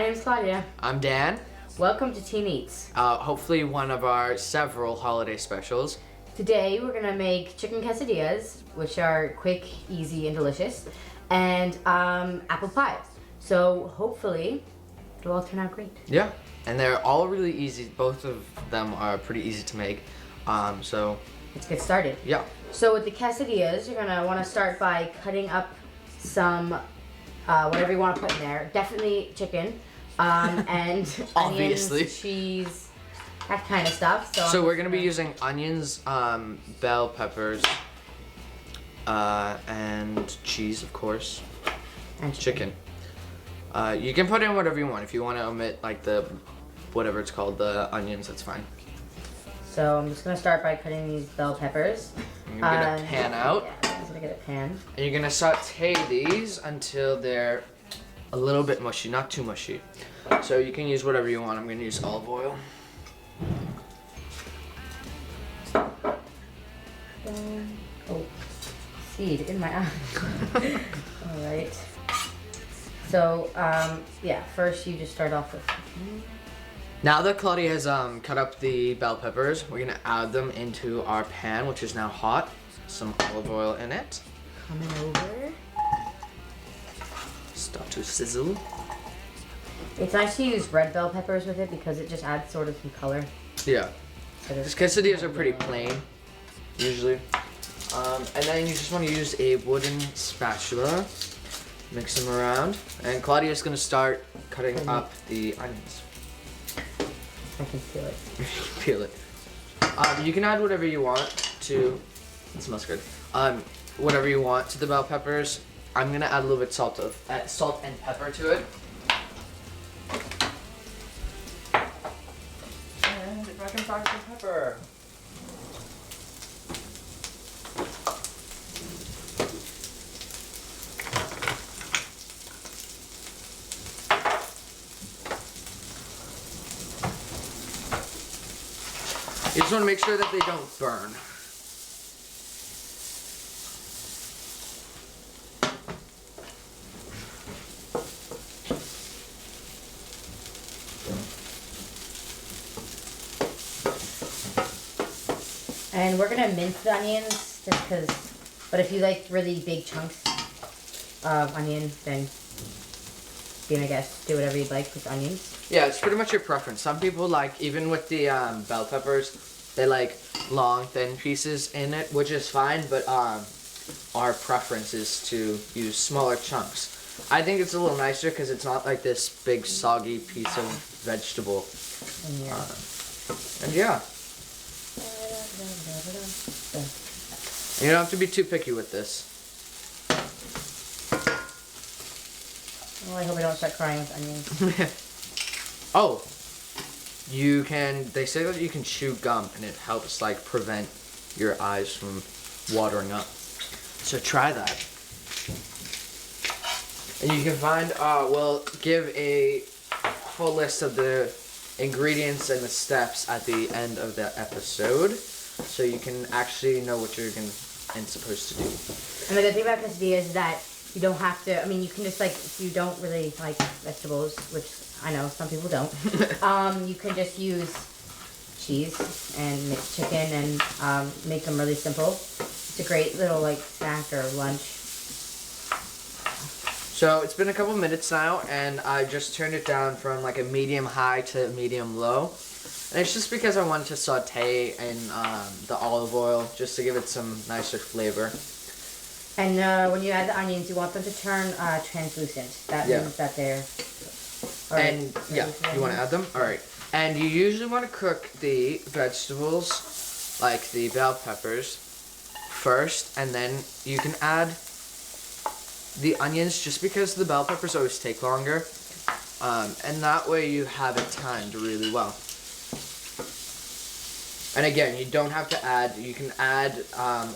name's Claudia. I'm Dan. Welcome to Team Eats. Hopefully one of our several holiday specials. Today we're gonna make chicken quesadillas, which are quick, easy, and delicious, and apple pie. So hopefully it'll all turn out great. Yeah, and they're all really easy. Both of them are pretty easy to make. So let's get started. Yeah. So with the quesadillas, you're gonna want to start by cutting up some whatever you want to put in there. Definitely chicken, and Obviously. onions, cheese, that kind of stuff. So we're gonna be using onions, bell peppers, and cheese, of course, and chicken. You can put in whatever you want. If you want to omit like the whatever it's called, the onions, that's fine. So I'm just gonna start by cutting these bell peppers. You're gonna get a pan out. Yeah, I'm just gonna get a pan. And you're gonna saute these until they're a little bit mushy, not too mushy. So you can use whatever you want. I'm gonna use olive oil. Oh, seed in my eye. All right. So yeah, first you just start off with. Now that Claudia has cut up the bell peppers, we're gonna add them into our pan, which is now hot. Some olive oil in it. Coming over. Start to sizzle. It's nice to use red bell peppers with it because it just adds sort of some color. Yeah. These quesadillas are pretty plain, usually. And then you just want to use a wooden spatula. Mix them around. And Claudia's gonna start cutting up the onions. I can feel it. Peel it. You can add whatever you want to. It smells good. Whatever you want to the bell peppers. I'm gonna add a little bit salt and pepper to it. And if I can find some pepper. You just want to make sure that they don't burn. And we're gonna mince the onions just because. But if you like really big chunks of onion, then I guess do whatever you'd like with onions. Yeah, it's pretty much your preference. Some people like, even with the bell peppers, they like long, thin pieces in it, which is fine, but our preference is to use smaller chunks. I think it's a little nicer because it's not like this big soggy piece of vegetable. And yeah. You don't have to be too picky with this. Oh, I hope I don't start crying with onions. Oh, you can, they say that you can chew gum and it helps like prevent your eyes from watering up. So try that. And you can find, we'll give a full list of the ingredients and the steps at the end of the episode. So you can actually know what you're supposed to do. And the good thing about quesadillas is that you don't have to, I mean, you can just like, if you don't really like vegetables, which I know some people don't, you can just use cheese and mix chicken and make them really simple. It's a great little like snack or lunch. So it's been a couple minutes now and I just turned it down from like a medium high to medium low. And it's just because I wanted to saute in the olive oil just to give it some nicer flavor. And when you add the onions, you want them to turn translucent. That means that they're... And yeah, you want to add them? Alright. And you usually want to cook the vegetables, like the bell peppers, first. And then you can add the onions just because the bell peppers always take longer. And that way you have it timed really well. And again, you don't have to add, you can add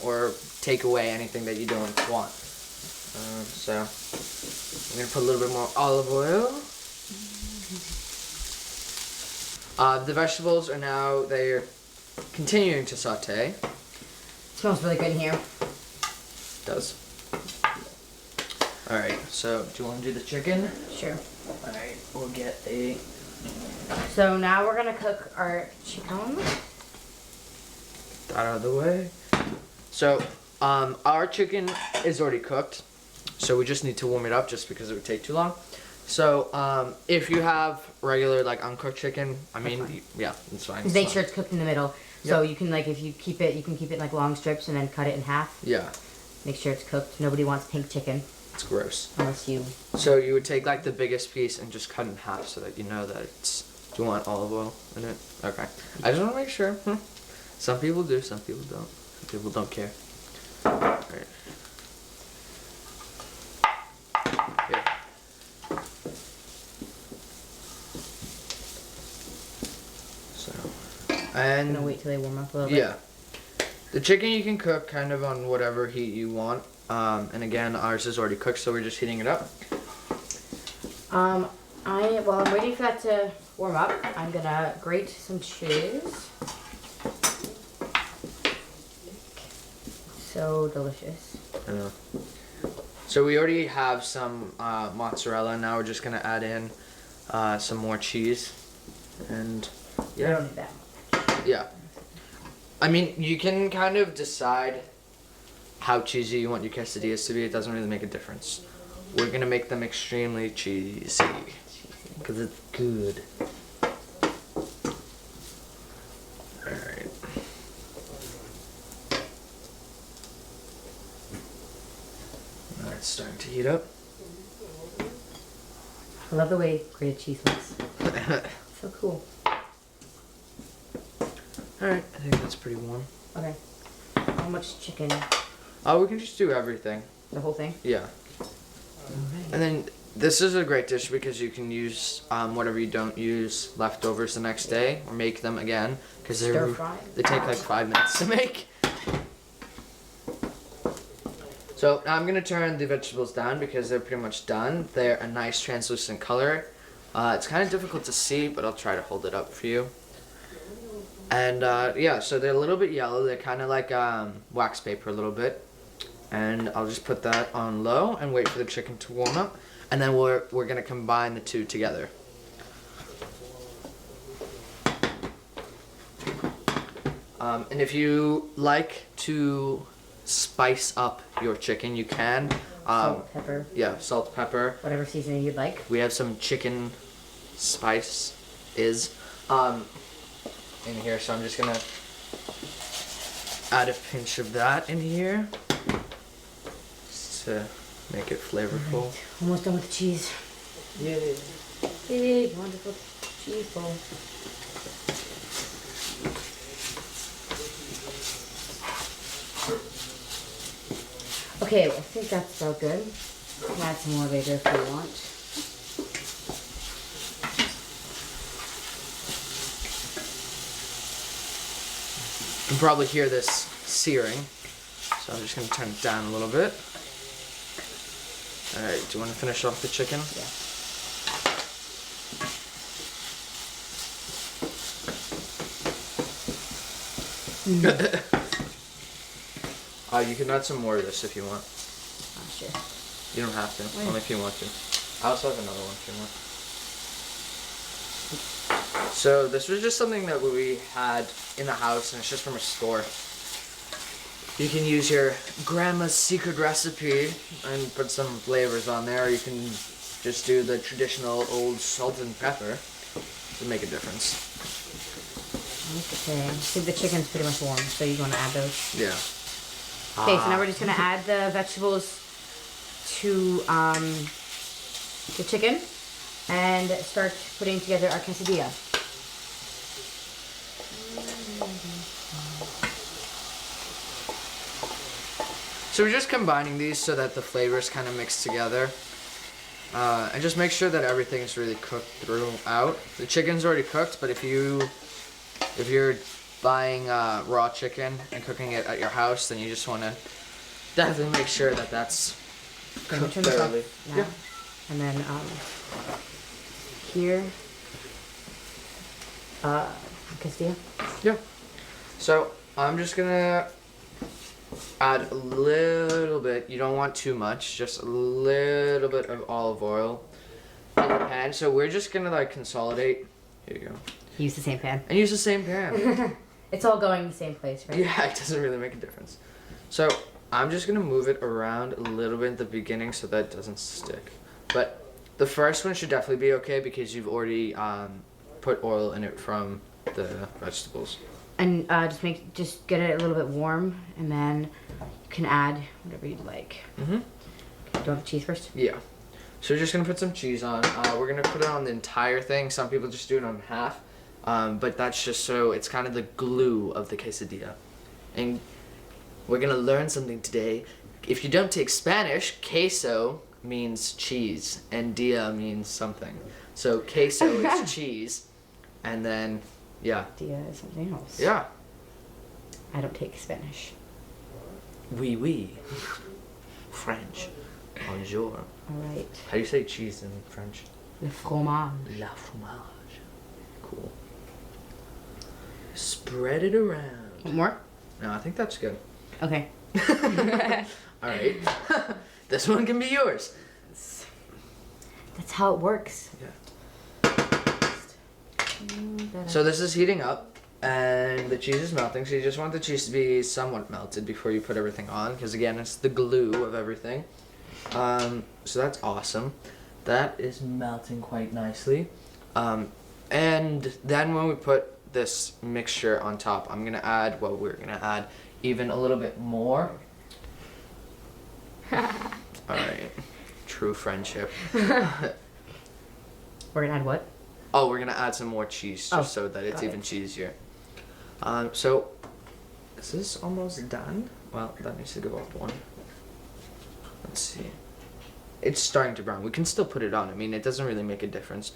or take away anything that you don't want. So, I'm going to put a little bit more olive oil. The vegetables are now, they're continuing to saute. It smells really good in here. It does. Alright, so do you want to do the chicken? Sure. Alright, we'll get a... So now we're gonna cook our chicken. That out of the way. So, our chicken is already cooked. So we just need to warm it up just because it would take too long. So, if you have regular, like, uncooked chicken, I mean, yeah, it's fine. Make sure it's cooked in the middle. So Yep. you can, like, if you keep it, you can keep it in, like, long strips and then cut it in half. Yeah, Make sure it's cooked. Nobody wants pink chicken it's gross. unless you... So you would take, like, the biggest piece and just cut in half so that you know that it's... Do you want olive oil in it? Okay. I just want to make sure. Some people do, some people don't. Some people don't care. Alright. Here. So, I'm and gonna wait till they warm up a little bit. yeah, the chicken you can cook kind of on whatever heat you want. And again, ours is already cooked, so we're just heating it up. While I'm waiting for that to warm up, I'm gonna grate some cheese. So delicious. I know. So we already have some mozzarella. Now we're just gonna add in some more cheese, and I yeah, don't need that much. yeah. I mean, you can kind of decide how cheesy you want your quesadillas to be. It doesn't really make a difference. We're gonna make them extremely cheesy because it's good. All right. Now it's starting to heat up. I love the way grated cheese looks. So cool. Alright, I think that's pretty warm. Okay. How much chicken? Oh, we can just do everything. The whole thing? Yeah. And then this is a great dish because you can use whatever you don't use leftovers the next day or make them again because Stir fry? they take like 5 minutes to make. So now I'm gonna turn the vegetables down because they're pretty much done. They're a nice translucent color. It's kind of difficult to see, but I'll try to hold it up for you. And yeah, so they're a little bit yellow. They're kind of like wax paper a little bit. And I'll just put that on low and wait for the chicken to warm up. And then we're gonna combine the two together. And if you like to spice up your chicken, you can. Salt, pepper. Yeah, salt, pepper. Whatever seasoning you'd like. We have some chicken spice in here, so I'm just gonna add a pinch of that in here just to make it flavorful. Right. Almost done with the cheese. Yay! Big, wonderful cheese bowl. Okay, well, I think that's about good. You can add some more later if you want. You can probably hear this searing, so I'm just gonna turn it down a little bit. Alright, do you want to finish off the chicken? Yeah. You can add some more of this if you want. Oh, sure. You don't have to, Wait. only if you want to. I also have another one if you want. So this was just something that we had in the house, and it's just from a store. You can use your grandma's secret recipe and put some flavors on there, or you can just do the traditional old salt and pepper to make a difference. Okay, I think the chicken's pretty much warm, so you're going to add those. Yeah. Okay, so now we're just going to add the vegetables to the chicken and start putting together our quesadilla. So we're just combining these so that the flavors kind of mix together. And just make sure that everything is really cooked throughout. The chicken's already cooked, but if you're buying raw chicken and cooking it at your house, then you just want to definitely make sure that that's cooked Turn this off thoroughly. now. Yeah. And then here, quesadilla. Yeah. So I'm just gonna add a little bit. You don't want too much. Just a little bit of olive oil in the pan. So we're just gonna like consolidate. Here you go. Use the same pan. And use the same pan. It's all going the same place, right? Yeah, it doesn't really make a difference. So I'm just gonna move it around a little bit at the beginning so that it doesn't stick. But the first one should definitely be okay because you've already put oil in it from the vegetables. And just get it a little bit warm, and then you can add whatever you'd like. Mm-hmm. Do you want the cheese first? Yeah. So we're just gonna put some cheese on. We're gonna put it on the entire thing. Some people just do it on half, but that's just so it's kind of the glue of the quesadilla. And we're gonna learn something today. If you don't take Spanish, queso means cheese, and dia means something. So queso is cheese, and then yeah. Dia is something else. Yeah. I don't take Spanish. Oui, oui. French. Bonjour. All right. How do you say cheese in French? Le fromage. La fromage. Cool. Spread it around. One more? No, I think that's good. Okay. All right. This one can be yours. That's how it works. Yeah. So this is heating up, and the cheese is melting. So you just want the cheese to be somewhat melted before you put everything on, because again, it's the glue of everything. So that's awesome. That is melting quite nicely. And then when we put this mixture on top, we're gonna add even a little bit more. All right. True friendship. We're gonna add what? Oh, we're gonna add some more cheese just so that it's even cheesier. So is this almost done? Well, that needs to go up one. Let's see. It's starting to brown. We can still put it on. I mean, it doesn't really make a difference.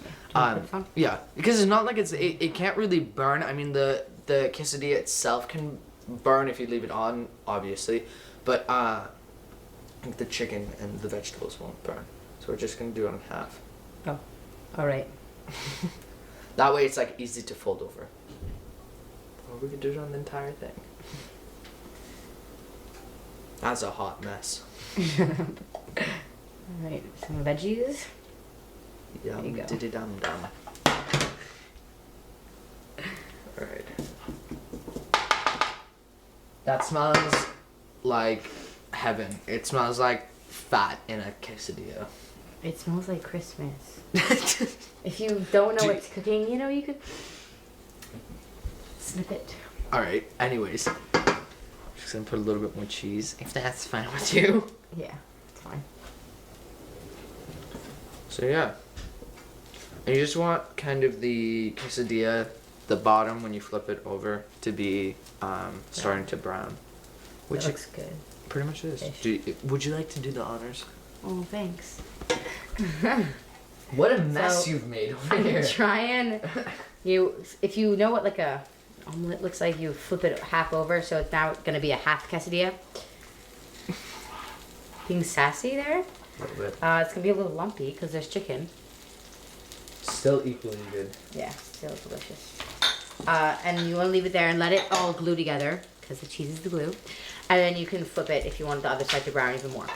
Yeah, because it's not like it can't really burn. I mean, the quesadilla itself can burn if you leave it on, obviously, but the chicken and the vegetables won't burn. So we're just gonna do it on half. Oh, all right. That way it's like easy to fold over. Or we could do it on the entire thing. That's a hot mess. Alright, some veggies. Yum, There you go. diddy dum dum. Alright. That smells like heaven. It smells like fat in a quesadilla. It smells like Christmas. If you don't know what's cooking, you could snip it. Alright, anyways. Just gonna put a little bit more cheese, if that's fine with you. Yeah, it's fine. So yeah. And you just want kind of the quesadilla, the bottom when you flip it over, to be starting to brown. Which That looks good. pretty much is. Would you like to do the honors? Oh, thanks. What a mess So, you've made over here. If you know what like a omelet looks like, you flip it half over, so it's now gonna be a half quesadilla. Being sassy there. A little bit. It's gonna be a little lumpy because there's chicken. Still equally good. Yeah, still delicious. And you want to leave it there and let it all glue together because the cheese is the glue. And then you can flip it if you want the other side to brown even more.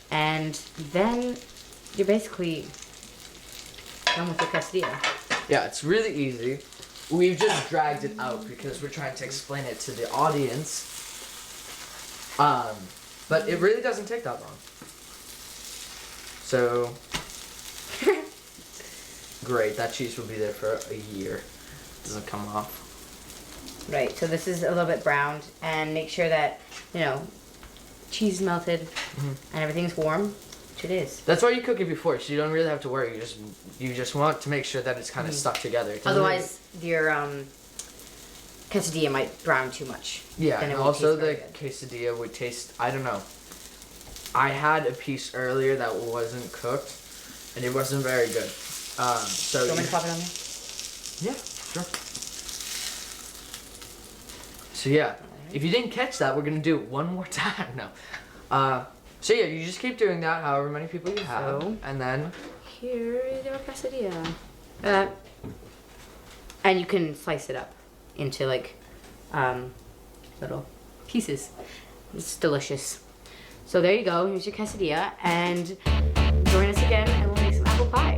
And then you're basically done with your quesadilla. Yeah, it's really easy. We've just dragged it out because we're trying to explain it to the audience. But it really doesn't take that long. So, great, that cheese will be there for a year. Doesn't come off. Right, so this is a little bit browned, and make sure that, cheese melted and everything's warm, which it is. That's why you cook it before, so you don't really have to worry. You just want to make sure that it's kind of stuck together. Otherwise, your quesadilla might brown too much. Yeah, Then it and won't also taste very the good. quesadilla would taste, I don't know. I had a piece earlier that wasn't cooked, and it wasn't very good. So Do you want me to pop it on there? yeah, sure. So yeah, if you didn't catch that, we're gonna do it one more time now. So yeah, you just keep doing that, however many people you have, So- and then Here is your quesadilla. And you can slice it up into like little pieces. It's delicious. So there you go. Here's your quesadilla, and join us again, and we'll make some apple pie.